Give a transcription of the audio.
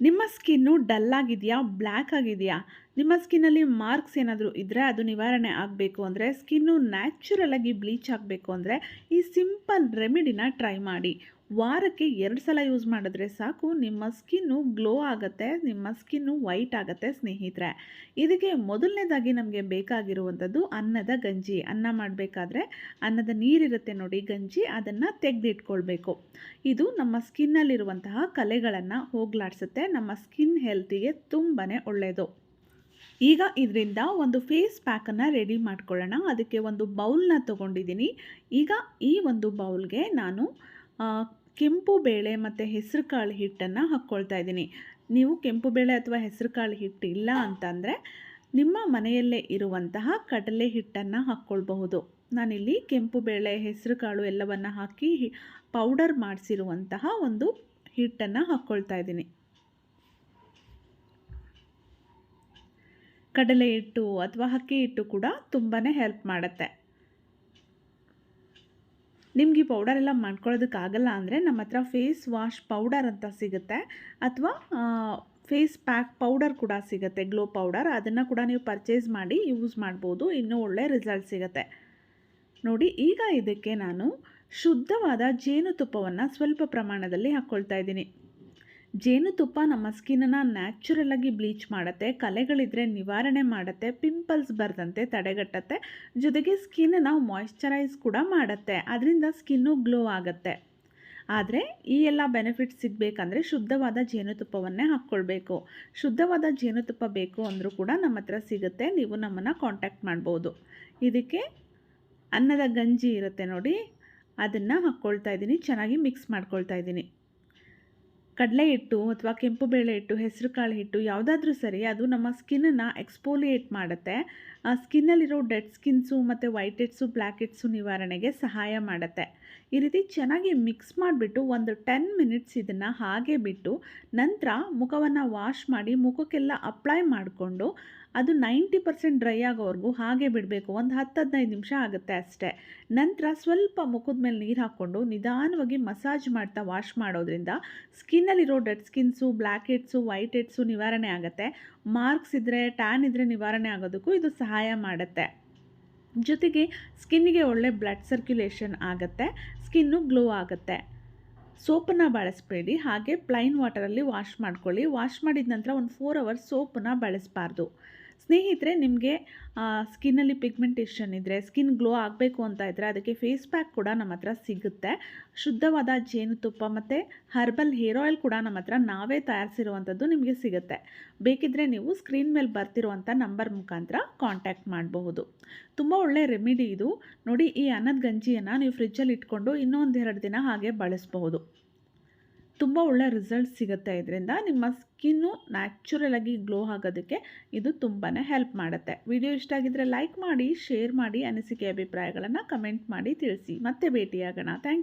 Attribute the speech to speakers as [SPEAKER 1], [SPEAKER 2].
[SPEAKER 1] ನಿಮ್ಮ skin dull ಆಗಿದೆಯಾ, black ಆಗಿದೆಯಾ? ನಿಮ್ಮ ಸ್ಕಿನ್ನಲ್ಲಿ ಮಾರ್ಕ್ಸ್ ಏನಾದರೂ ಇದ್ದರೆ ಅದು ನಿವಾರಣೆ ಆಗಬೇಕು ಅಂದರೆ, ಸ್ಕಿನ್ನು ನ್ಯಾಚುರಲ್ ಆಗಿ ಬ್ಲೀಚ್ ಆಗಬೇಕು ಅಂದರೆ ಈ ಸಿಂಪಲ್ ರೆಮಿಡಿನ ಟ್ರೈ ಮಾಡಿ. ವಾರಕ್ಕೆ 2 ಸಲ ಯೂಸ್ ಮಾಡಿದ್ರೆ ಸಾಕು, ನಿಮ್ಮ ಸ್ಕಿನ್ನು ಗ್ಲೋ ಆಗುತ್ತೆ, ನಿಮ್ಮ ಸ್ಕಿನ್ನು ವೈಟ್ ಆಗುತ್ತೆ ಸ್ನೇಹಿತರೆ. ಇದಕ್ಕೆ ಮೊದಲನೇದಾಗಿ ನಮಗೆ ಬೇಕಾಗಿರುವಂಥದ್ದು ಅನ್ನದ ಗಂಜಿ. ಅನ್ನ ಮಾಡಬೇಕಾದ್ರೆ ಅನ್ನದ ನೀರಿರುತ್ತೆ ನೋಡಿ, ಗಂಜಿ, ಅದನ್ನು ತೆಗೆದಿಟ್ಕೊಳ್ಬೇಕು. ಇದು ನಮ್ಮ ಸ್ಕಿನ್ನಲ್ಲಿರುವಂತಹ ಕಲೆಗಳನ್ನು ಹೋಗಲಾಡಿಸುತ್ತೆ, ನಮ್ಮ ಸ್ಕಿನ್ ಹೆಲ್ತಿಗೆ ತುಂಬಾ ಒಳ್ಳೆಯದು. ಈಗ ಇದರಿಂದ ಒಂದು ಫೇಸ್ ಪ್ಯಾಕನ್ನು ರೆಡಿ ಮಾಡ್ಕೊಳ್ಳೋಣ. ಅದಕ್ಕೆ ಒಂದು ಬೌಲ್ನ ತೊಗೊಂಡಿದ್ದೀನಿ. ಈಗ ಈ ಒಂದು ಬೌಲ್ಗೆ ನಾನು ಕೆಂಪು ಬೇಳೆ ಮತ್ತು ಹೆಸರು ಕಾಳು ಹಿಟ್ಟನ್ನು ಹಾಕ್ಕೊಳ್ತಾ ಇದ್ದೀನಿ. ನೀವು ಕೆಂಪು ಬೇಳೆ ಅಥವಾ ಹೆಸರು ಕಾಳು ಹಿಟ್ಟು ಇಲ್ಲ ಅಂತಂದರೆ ನಿಮ್ಮ ಮನೆಯಲ್ಲೇ ಇರುವಂತಹ ಕಡಲೆ ಹಿಟ್ಟನ್ನು ಹಾಕ್ಕೊಳ್ಬಹುದು. ನಾನಿಲ್ಲಿ ಕೆಂಪು ಬೇಳೆ, ಹೆಸರು ಕಾಳು ಎಲ್ಲವನ್ನು ಹಾಕಿ ಪೌಡರ್ ಮಾಡಿಸಿರುವಂತಹ ಒಂದು ಹಿಟ್ಟನ್ನು ಹಾಕ್ಕೊಳ್ತಾ ಇದ್ದೀನಿ. ಕಡಲೆ ಹಿಟ್ಟು ಅಥವಾ ಅಕ್ಕಿ ಹಿಟ್ಟು ಕೂಡ ತುಂಬಾ ಹೆಲ್ಪ್ ಮಾಡುತ್ತೆ. ನಿಮ್ಗೆ ಈ ಪೌಡರ್ ಎಲ್ಲ ಮಾಡ್ಕೊಳ್ಳೋದಕ್ಕಾಗಲ್ಲ ಅಂದರೆ ನಮ್ಮ ಹತ್ರ ಫೇಸ್ ವಾಶ್ ಪೌಡರ್ ಅಂತ ಸಿಗುತ್ತೆ, ಅಥವಾ ಫೇಸ್ ಪ್ಯಾಕ್ ಪೌಡರ್ ಕೂಡ ಸಿಗುತ್ತೆ, ಗ್ಲೋ ಪೌಡರ್. ಅದನ್ನು ಕೂಡ ನೀವು ಪರ್ಚೇಸ್ ಮಾಡಿ ಯೂಸ್ ಮಾಡ್ಬೋದು, ಇನ್ನೂ ಒಳ್ಳೆ ರಿಸಲ್ಟ್ ಸಿಗುತ್ತೆ ನೋಡಿ. ಈಗ ಇದಕ್ಕೆ ನಾನು ಶುದ್ಧವಾದ ಜೇನುತುಪ್ಪವನ್ನು ಸ್ವಲ್ಪ ಪ್ರಮಾಣದಲ್ಲಿ ಹಾಕ್ಕೊಳ್ತಾ ಇದ್ದೀನಿ. ಜೇನುತುಪ್ಪ ನಮ್ಮ ಸ್ಕಿನ್ನನ್ನು ನ್ಯಾಚುರಲಾಗಿ ಬ್ಲೀಚ್ ಮಾಡುತ್ತೆ, ಕಲೆಗಳಿದ್ರೆ ನಿವಾರಣೆ ಮಾಡುತ್ತೆ, ಪಿಂಪಲ್ಸ್ ಬರದಂತೆ ತಡೆಗಟ್ಟುತ್ತೆ, ಜೊತೆಗೆ ಸ್ಕಿನ್ನನ್ನು ಮಾಯ್ಶ್ಚರೈಸ್ ಕೂಡ ಮಾಡುತ್ತೆ. ಅದರಿಂದ ಸ್ಕಿನ್ನು ಗ್ಲೋ ಆಗುತ್ತೆ. ಆದರೆ ಈ ಎಲ್ಲ ಬೆನಿಫಿಟ್ಸ್ ಸಿಗಬೇಕಂದ್ರೆ ಶುದ್ಧವಾದ ಜೇನುತುಪ್ಪವನ್ನೇ ಹಾಕ್ಕೊಳ್ಬೇಕು. ಶುದ್ಧವಾದ ಜೇನುತುಪ್ಪ ಬೇಕು ಅಂದರೂ ಕೂಡ ನಮ್ಮ ಹತ್ರ ಸಿಗುತ್ತೆ, ನೀವು ನಮ್ಮನ್ನು ಕಾಂಟ್ಯಾಕ್ಟ್ ಮಾಡ್ಬೋದು. ಇದಕ್ಕೆ ಅನ್ನದ ಗಂಜಿ ಇರುತ್ತೆ ನೋಡಿ, ಅದನ್ನು ಹಾಕ್ಕೊಳ್ತಾ ಇದ್ದೀನಿ, ಚೆನ್ನಾಗಿ ಮಿಕ್ಸ್ ಮಾಡ್ಕೊಳ್ತಾ ಇದ್ದೀನಿ. ಕಡಲೆ ಹಿಟ್ಟು ಅಥವಾ ಕೆಂಪು ಬೇಳೆ ಹಿಟ್ಟು, ಹೆಸರು ಕಾಳು ಹಿಟ್ಟು ಯಾವುದಾದ್ರೂ ಸರಿ, ಅದು ನಮ್ಮ ಸ್ಕಿನ್ನನ್ನು ಎಕ್ಸ್ಫೋಲಿಯೇಟ್ ಮಾಡುತ್ತೆ. ಆ ಸ್ಕಿನ್ನಲ್ಲಿರೋ ಡೆಡ್ ಸ್ಕಿನ್ಸು ಮತ್ತು ವೈಟ್ ಹೆಡ್ಸು, ಬ್ಲ್ಯಾಕ್ ಹೆಡ್ಸು ನಿವಾರಣೆಗೆ ಸಹಾಯ ಮಾಡುತ್ತೆ. ಈ ರೀತಿ ಚೆನ್ನಾಗಿ ಮಿಕ್ಸ್ ಮಾಡಿಬಿಟ್ಟು ಒಂದು 10 ಮಿನಿಟ್ಸ್ ಇದನ್ನು ಹಾಗೆ ಬಿಟ್ಟು ನಂತರ ಮುಖವನ್ನು ವಾಶ್ ಮಾಡಿ ಮುಖಕ್ಕೆಲ್ಲ ಅಪ್ಲೈ ಮಾಡಿಕೊಂಡು ಅದು 90% ಡ್ರೈ ಆಗೋವರೆಗೂ ಹಾಗೆ ಬಿಡಬೇಕು. ಒಂದು 10-15 ನಿಮಿಷ ಆಗುತ್ತೆ ಅಷ್ಟೇ. ನಂತರ ಸ್ವಲ್ಪ ಮುಖದ ಮೇಲೆ ನೀರು ಹಾಕ್ಕೊಂಡು ನಿಧಾನವಾಗಿ ಮಸಾಜ್ ಮಾಡ್ತಾ ವಾಶ್ ಮಾಡೋದ್ರಿಂದ ಸ್ಕಿನ್ನಲ್ಲಿರೋ dead skins, blackheads, whiteheads ನಿವಾರಣೆ ಆಗುತ್ತೆ. ಮಾರ್ಕ್ಸ್ ಇದ್ದರೆ, ಟ್ಯಾನ್ ಇದ್ದರೆ ನಿವಾರಣೆ ಆಗೋದಕ್ಕೂ ಇದು ಸಹಾಯ ಮಾಡುತ್ತೆ. ಜೊತೆಗೆ ಸ್ಕಿನ್ನಿಗೆ ಒಳ್ಳೆ ಬ್ಲಡ್ ಸರ್ಕ್ಯುಲೇಷನ್ ಆಗುತ್ತೆ, ಸ್ಕಿನ್ನು ಗ್ಲೋ ಆಗುತ್ತೆ. ಸೋಪನ್ನು ಬಳಸಬೇಡಿ, ಹಾಗೆ ಪ್ಲೈನ್ ವಾಟರಲ್ಲಿ ವಾಶ್ ಮಾಡ್ಕೊಳ್ಳಿ. ವಾಶ್ ಮಾಡಿದ ನಂತರ ಒಂದು 4 ಅವರ್ಸ್ ಸೋಪನ್ನು ಬಳಸಬಾರ್ದು. ಸ್ನೇಹಿತರೆ, ನಿಮಗೆ ಸ್ಕಿನ್ನಲ್ಲಿ ಪಿಗ್ಮೆಂಟೇಷನ್ ಇದ್ದರೆ, ಸ್ಕಿನ್ ಗ್ಲೋ ಆಗಬೇಕು ಅಂತ ಇದ್ದರೆ ಅದಕ್ಕೆ ಫೇಸ್ ಪ್ಯಾಕ್ ಕೂಡ ನಮ್ಮ ಹತ್ರ ಸಿಗುತ್ತೆ. ಶುದ್ಧವಾದ ಜೇನುತುಪ್ಪ ಮತ್ತು ಹರ್ಬಲ್ ಹೇರ್ ಆಯಿಲ್ ಕೂಡ ನಮ್ಮ ಹತ್ರ ನಾವೇ ತಯಾರಿಸಿರುವಂಥದ್ದು ನಿಮಗೆ ಸಿಗುತ್ತೆ. ಬೇಕಿದ್ದರೆ ನೀವು ಸ್ಕ್ರೀನ್ ಮೇಲೆ ಬರ್ತಿರುವಂಥ ನಂಬರ್ ಮುಖಾಂತರ ಕಾಂಟ್ಯಾಕ್ಟ್ ಮಾಡಬಹುದು. ತುಂಬ ಒಳ್ಳೆಯ ರೆಮಿಡಿ ಇದು ನೋಡಿ. ಈ ಅನ್ನದ ಗಂಜಿಯನ್ನು ನೀವು ಫ್ರಿಜ್ಜಲ್ಲಿ ಇಟ್ಕೊಂಡು ಇನ್ನೂ 1-2 ದಿನ ಹಾಗೆ ಬಳಸಬಹುದು. ತುಂಬ ಒಳ್ಳೆ ರಿಸಲ್ಟ್ ಸಿಗುತ್ತೆ. ಇದರಿಂದ ನಿಮ್ಮ ಸ್ಕಿನ್ನು ನ್ಯಾಚುರಲಾಗಿ ಗ್ಲೋ ಆಗೋದಕ್ಕೆ ಇದು ತುಂಬಾ ಹೆಲ್ಪ್ ಮಾಡುತ್ತೆ. ವಿಡಿಯೋ ಇಷ್ಟ ಆಗಿದ್ದರೆ ಲೈಕ್ ಮಾಡಿ, ಶೇರ್ ಮಾಡಿ, ಅನಿಸಿಕೆ ಅಭಿಪ್ರಾಯಗಳನ್ನು ಕಮೆಂಟ್ ಮಾಡಿ ತಿಳಿಸಿ. ಮತ್ತೆ ಭೇಟಿಯಾಗೋಣ. Thank you.